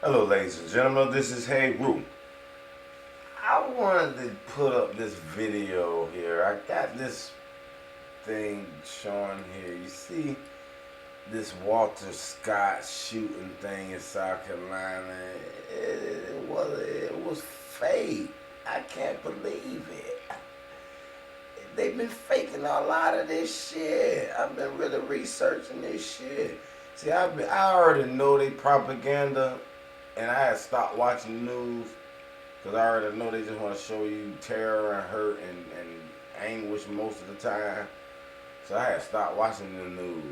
Hello, ladies and gentlemen. This is Hey Roo. I wanted to put up this video here. I got this thing showing here. You see this Walter Scott shooting thing in South Carolina? It was fake. I can't believe it. They've been faking a lot of this shit. I've been really researching this shit. See, I already know they propaganda, and I had stopped watching the news because I already know they just want to show you terror and hurt and anguish most of the time. So I had stopped watching the news,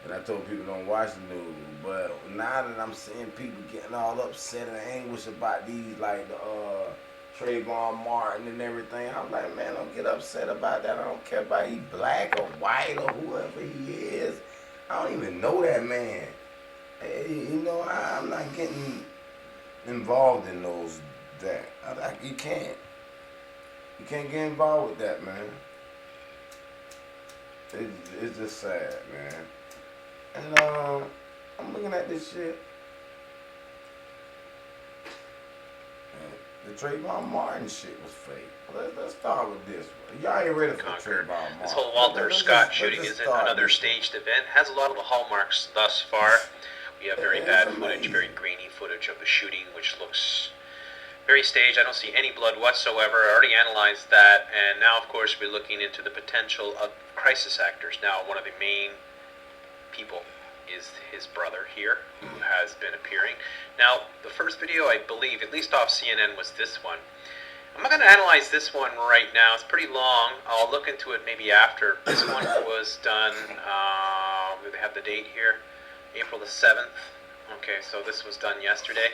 and I told people don't watch the news. But now that I'm seeing people getting all upset and anguish about these, like the Trayvon Martin and everything, I'm like, man, don't get upset about that. I don't care about he black or white or whoever he is. I don't even know that man. I'm not getting involved in those that. You can't get involved with that, man. It's just sad, man. And I'm looking at this shit. The Trayvon Martin shit was fake. Let's start with this one. Y'all ain't ready for Trayvon Martin. This whole Walter Scott shooting isn't another staged event. Has a lot of the hallmarks thus far. We have very bad footage, very grainy footage of the shooting, which looks very staged. I don't see any blood whatsoever. I already analyzed that, and now, of course, we're looking into the potential of crisis actors. Now, one of the main people is his brother here, who has been appearing. Now, the first video, I believe, at least off CNN, was this one. I'm not going to analyze this one right now. It's pretty long. I'll look into it maybe after. This one was done, they have the date here, April the 7th. Okay, so this was done yesterday.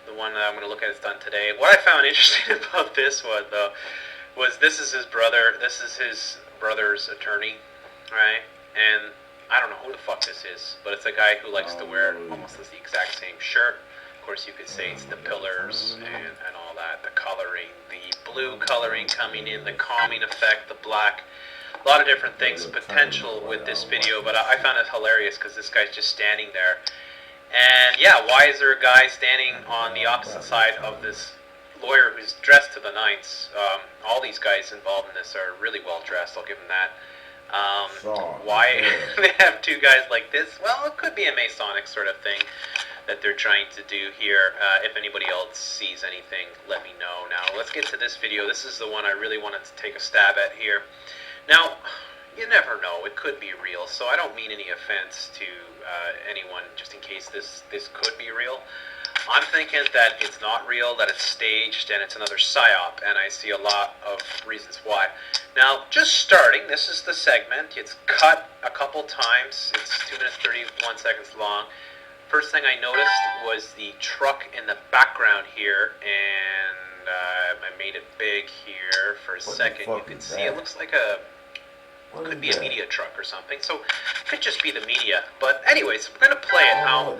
The one that I'm going to look at is done today. What I found interesting about this one, though, was this is his brother. This is his brother's attorney, right? And I don't know who the fuck this is, but it's a guy who likes to wear almost the exact same shirt. Of course, you could say it's the pillars and all that, the coloring, the blue coloring coming in, the calming effect, the black, a lot of different things potential with this video, but I found it hilarious because this guy's just standing there. And yeah, why is there a guy standing on the opposite side of this lawyer who's dressed to the nines? All these guys involved in this are really well dressed, I'll give them that. Why they have two guys like this? Well, it could be a Masonic sort of thing that they're trying to do here. If anybody else sees anything, let me know. Now, let's get to this video. This is the one I really wanted to take a stab at here. Now, you never know. It could be real, so I don't mean any offense to anyone, just in case this could be real. I'm thinking that it's not real, that it's staged, and it's another psyop, and I see a lot of reasons why. Now, just starting, this is the segment. It's cut a couple times. It's 2 minutes 31 seconds long. First thing I noticed was the truck in the background here, and I made it big here for a second. You can see it looks like could be a media truck or something, so it could just be the media. But anyways, we're going to play it now.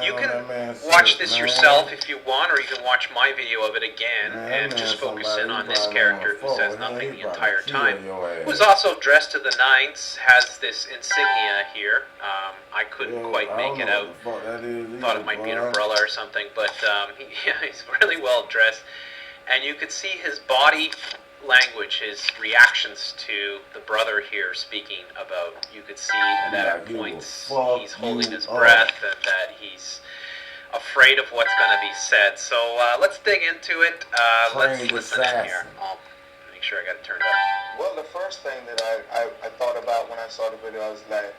You can watch this yourself if you want, or you can watch my video of it again and just focus in on this character who says nothing the entire time, who's also dressed to the nines, has this insignia here. I couldn't quite make it out. Thought it might be an umbrella or something, but he's really well dressed. And you could see his body language, his reactions to the brother here speaking about, you could see that at points he's holding his breath and that he's afraid of what's going to be said. So let's dig into it. Let's listen in here. I'll make sure I got it turned up. Well, the first thing that I thought about when I saw the video, I was like,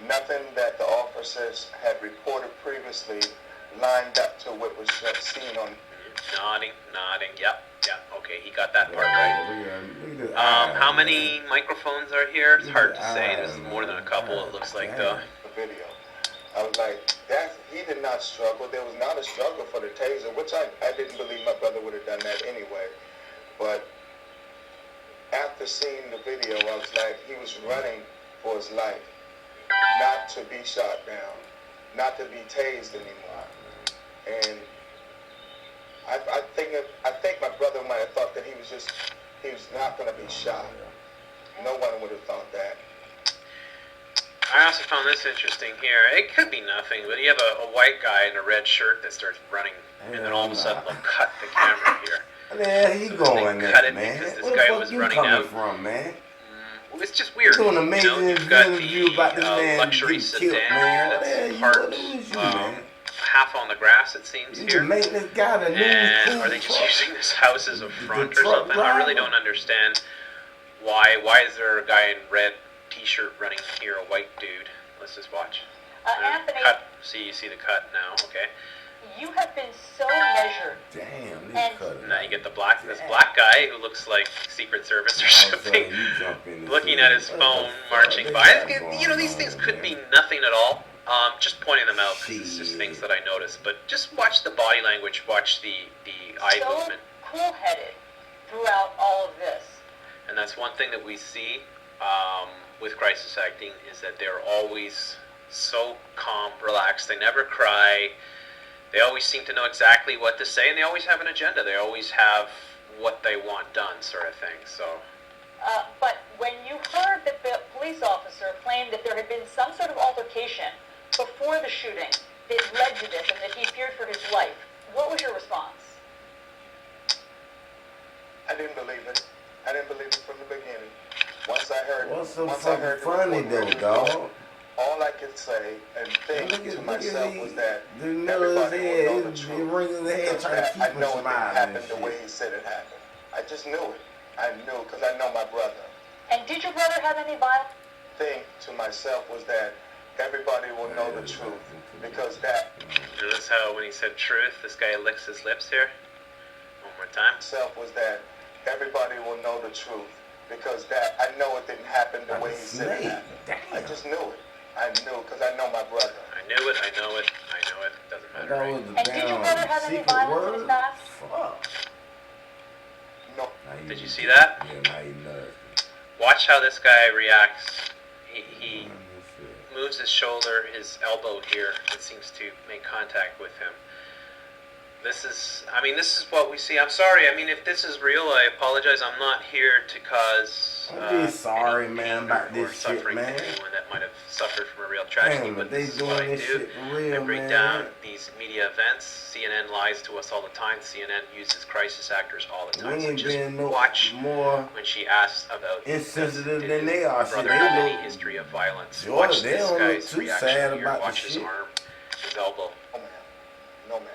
nothing that the officers had reported previously lined up to what was seen on. Nodding, yep, okay, he got that part right. How many microphones are here? It's hard to say. There's more than a couple, it looks like, though. The video. I was like, he did not struggle. There was not a struggle for the taser, which I didn't believe my brother would have done that anyway. But after seeing the video, I was like, he was running for his life, not to be shot down, not to be tased anymore. And I think my brother might have thought that he was not going to be shot. No one would have thought that. I also found this interesting here. It could be nothing, but you have a white guy in a red shirt that starts running, and then all of a sudden they'll cut the camera here. Man, he So going they there, cut it man. because this Where the guy fuck was you running coming out. from, man? Well, it's just weird. You're doing an amazing You've got interview about this the man luxury getting sedan killed, man. What the hell that's you, parked who is you, man? half on the grass, it seems, You here. the maintenance guy, the new And cool are they just truck. using this house as a front or truck something? I really driver. don't understand why. Why is there a guy in red t-shirt running here, a white dude? Let's just watch. Anthony, Cut. See, you see the cut now, okay? you have been so measured. Damn, they And- cut it. Now you get the black, this Damn. black guy who looks like Secret Service or All of a sudden, something, you jump in the looking scene. at his What phone, the fuck marching they by. got You know, going these things on, could man? be nothing at all. Just pointing them out, 'cause it's just Shit. things that I noticed. But just watch the body language, watch the eye So movement. cool-headed throughout all of this. And that's one thing that we see with crisis acting, is that they're always so calm, relaxed. They never cry. They always seem to know exactly what to say, and they always have an agenda. They always have what they want done, sort of thing. So, But when you heard that the police officer claimed that there had been some sort of altercation before the shooting that led to this and that he feared for his life, what was your response? I didn't believe it. I didn't believe it from the beginning. Once I heard, What's so once I heard fucking the funny report, though, dog? all I could say and think to myself was that the nose everybody will know the head, he truth. rings his head Because trying to that keep I him know it didn't smiling happen and the way shit. he said it happened. I just knew it. I knew because I know my brother. And did your brother have any violence? Thing to myself was that everybody will know the truth because that notice how when he said truth, this guy licks his lips here. One more time. myself was that everybody will know the truth because that I know it didn't happen the Like way a he said it snake. happened. Damn. I just knew it. I knew because I know my brother. I knew it, I know it, I know it. Doesn't matter, That right? was the And did your brother have any secret violence in his word? past? Fuck. No. Now Did you see that? Yeah, now you know. Watch how this guy reacts. He moves his shoulder, his elbow here. It seems to make contact with him. This is what we see. I'm sorry. I mean, if this is real, I apologize. I'm not here to cause I'm just sorry, any man, pain about or this shit, suffering man. to anyone that might have suffered from a real tragedy. Damn, But they this is doing what I this do. shit for real, I break man. down these media events. CNN lies to us all the time. CNN uses crisis actors all the time. We So ain't just been no watch more when she asks about insensitive did than his they are. Shit, brother they have look- any history of violence. Sure, Watch they this don't look guy's too reaction sad here. about the Watch his shit. arm, his elbow. No, ma'am. No, ma'am.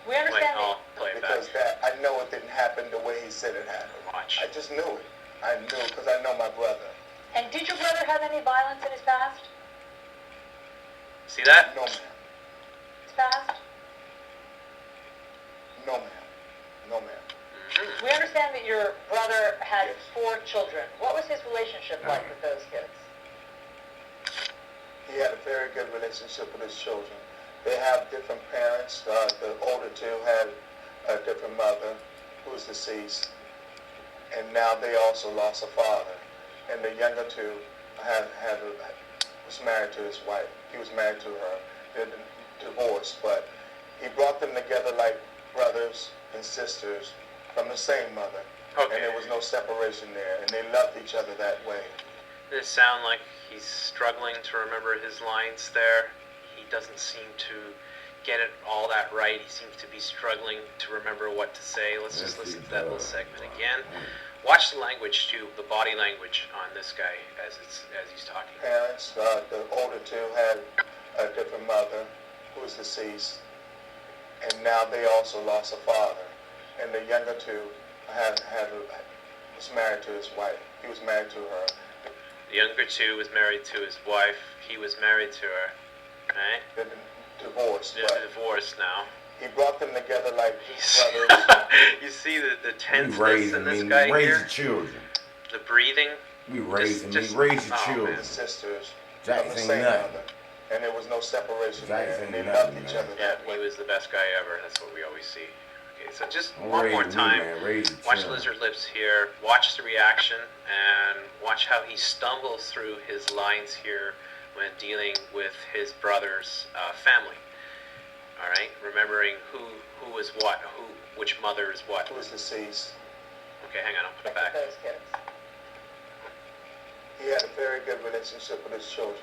We understand I'll that. play it back. Because that I know it didn't happen the way he said it happened. Watch. I just knew it. I knew because I know my brother. And did your brother have any violence in his past? See that? No, ma'am. His past? No, ma'am. No, ma'am. Mhm. We understand that your brother had Yes. 4 children. What was his relationship like with those kids? He had a very good relationship with his children. They have different parents. The older two had a different mother who was deceased. And now they also lost a father. And the younger two was married to his wife. He was married to her. They're divorced, but he brought them together like brothers and sisters from the same mother. Okay. And there was no separation there. And they loved each other that way. Does it sound like he's struggling to remember his lines there? He doesn't seem to get it all that right. He seems to be struggling to remember what to say. Let's just listen to that little segment again. Watch the language too, the body language on this guy as he's talking. Parents, the older two had a different mother who was deceased, and now they also lost a father. And the younger two was married to his wife. He was married to her. The younger two was married to his wife. He was married to her. Right? They're divorced, They're but divorced now. he brought them together like He's- brothers. you see the We tenseness raise in them, this we guy raise here? the children. The breathing. We raise them, just- we raise the oh, man. children. and sisters Jax from the ain't same nothing. mother. And there was no separation Jax there. ain't And they nothing, loved each man. other Yeah, that he way. was the best guy ever. That's what we always see. Okay, so just Don't one raise more me, time. man. Raise the Watch children. Lizard Lips here. Watch the reaction and watch how he stumbles through his lines here when dealing with his brother's family. All right, remembering who is what, which mother is what. Who was deceased. Okay, hang on, I'll put it With back. those kids? He had a very good relationship with his children.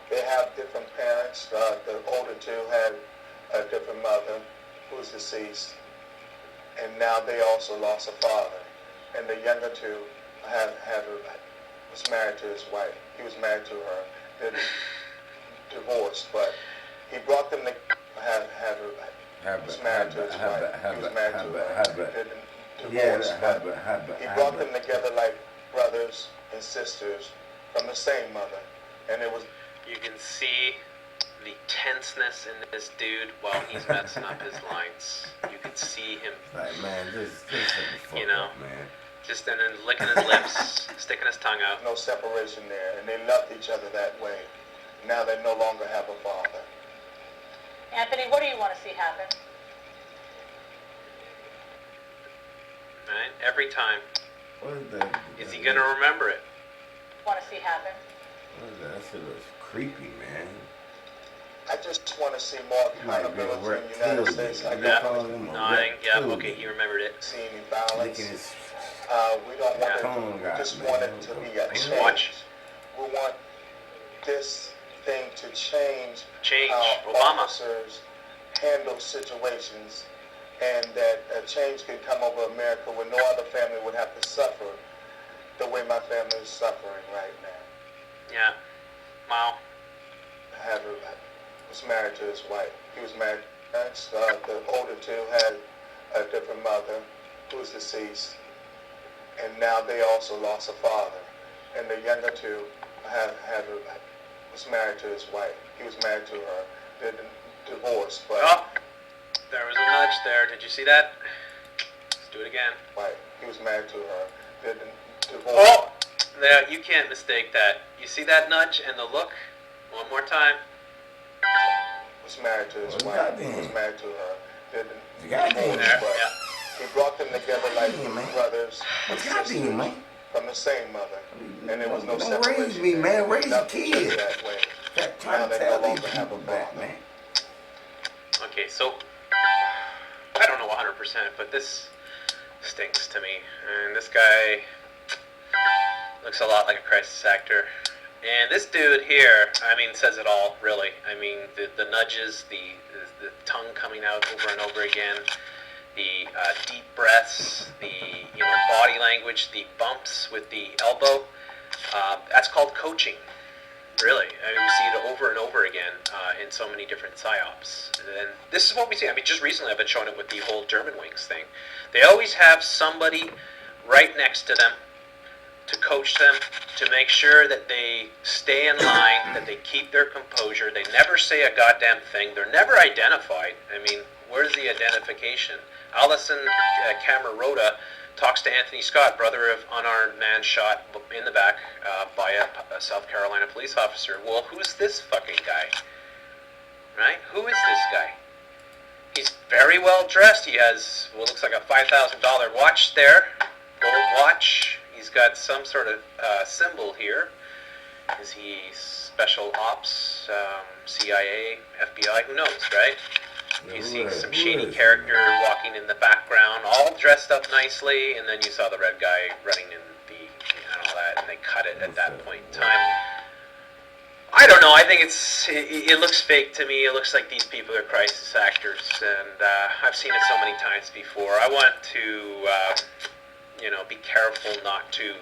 they have different parents. The older two had a different mother who was deceased, and now they also lost a father. And the younger two was married to his wife. He was married to her. They're divorced, but he brought them to was married to his wife. He was married to her. They're divorced, but he brought them together like brothers and sisters from the same mother. And it was. You can see the tenseness in this dude while he's messing up his lines. You can see him. Like, man, this you know, up, man. Just and then licking his lips, sticking his tongue out. No separation there, and they loved each other that way. Now they no longer have a father. Anthony, what do you want to see happen? Right? Every time. What is that? Is he gonna remember it? Want to see happen? What is that? That shit looks creepy, man. I just want to see more accountability in the United States. I don't okay, he remembered it. see any violence. His We don't want tongue it, out, just man. want it to be a change. Watch. We want this thing to change Change. how Obama. officers handle situations, and that a change can come over America where no other family would have to suffer the way my family is suffering right now. Yeah. Wow. Was married to his wife. He was married to parents. The older two had a different mother who was deceased, and now they also lost a father. And the younger two was married to his wife. He was married to her. They're divorced, but There was a nudge there. Did you see that? Let's do it again. wife. He was married to her. They're divorced. Oh! There, you can't mistake that. You see that nudge and the look? One more time. Was married to his Well, wife. He goddamn. was married to her. They're Goddamn. divorced, There, but yeah. he brought them together like Damn, man. brothers and What goddamn, sisters man? from the same mother. And there was no Don't separation. raise me, man. Raise Love your each other kid. that way. Try Now to they tell no these longer have people a back, father. man. Okay, so I don't know 100%, but this stinks to me. And this guy looks a lot like a crisis actor. And this dude here, I mean, says it all, really. I mean, the nudges, the tongue coming out over and over again, the deep breaths, the body language, the bumps with the elbow. That's called coaching, really. I mean, we see it over and over again in so many different psyops. And this is what we see. I mean, just recently I've been showing it with the whole German wings thing. They always have somebody right next to them to coach them, to make sure that they stay in line, that they keep their composure. They never say a goddamn thing. They're never identified. I mean, where's the identification? Alison Camerota talks to Anthony Scott, brother of unarmed man shot in the back by a South Carolina police officer. Well, who's this fucking guy? Right? Who is this guy? He's very well dressed. He has what looks like a $5,000 watch there. Gold watch. He's got some sort of symbol here. Is he special ops, CIA, FBI? Who knows, right? You see some shady character walking in the background, all dressed up nicely, and then you saw the red guy running in and all that, and they cut it at that point in time. I don't know. I think it looks fake to me. It looks like these people are crisis actors, and I've seen it so many times before. I want to, be careful not to,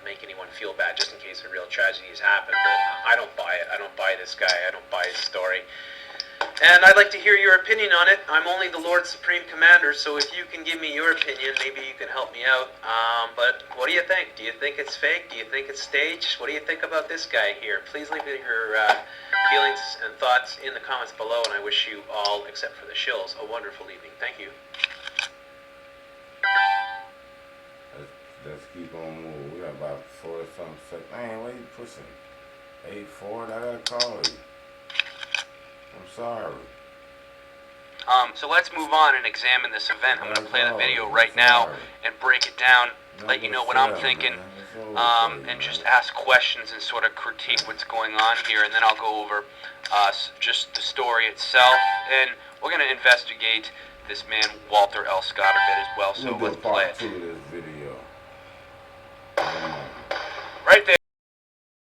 make anyone feel bad just in case a real tragedy has happened. But I don't buy it. I don't buy this guy. I don't buy his story. And I'd like to hear your opinion on it. I'm only the Lord Supreme Commander, so if you can give me your opinion, maybe you can help me out. But what do you think? Do you think it's fake? Do you think it's staged? What do you think about this guy here? Please leave your feelings and thoughts in the comments below, and I wish you all, except for the shills, a wonderful evening. Thank you. Let's keep on moving. We got about 40 something seconds. Man, what are you pushing? 8-4, I gotta call you. I'm sorry. So let's move on and examine this event. I'm going to play the video right now and break it down, let you know what I'm thinking, and just ask questions and sort of critique what's going on here, and then I'll go over just the story itself, and we're going to investigate this man, Walter L. Scott, a bit as well, so let's play it.